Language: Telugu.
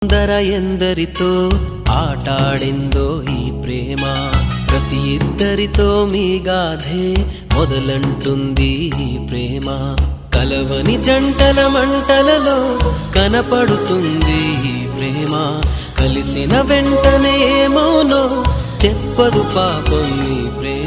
అందర ఎందరితో ఆటాడిందో ఈ ప్రేమ, ప్రతి ఇద్దరితో మీ గాథే మొదలంటుంది ఈ ప్రేమ. కలవని జంటల మంటలలో కనపడుతుంది ఈ ప్రేమ, కలిసిన వెంటనే ఏమోనో చెప్పదు పాపం ఈ ప్రేమ.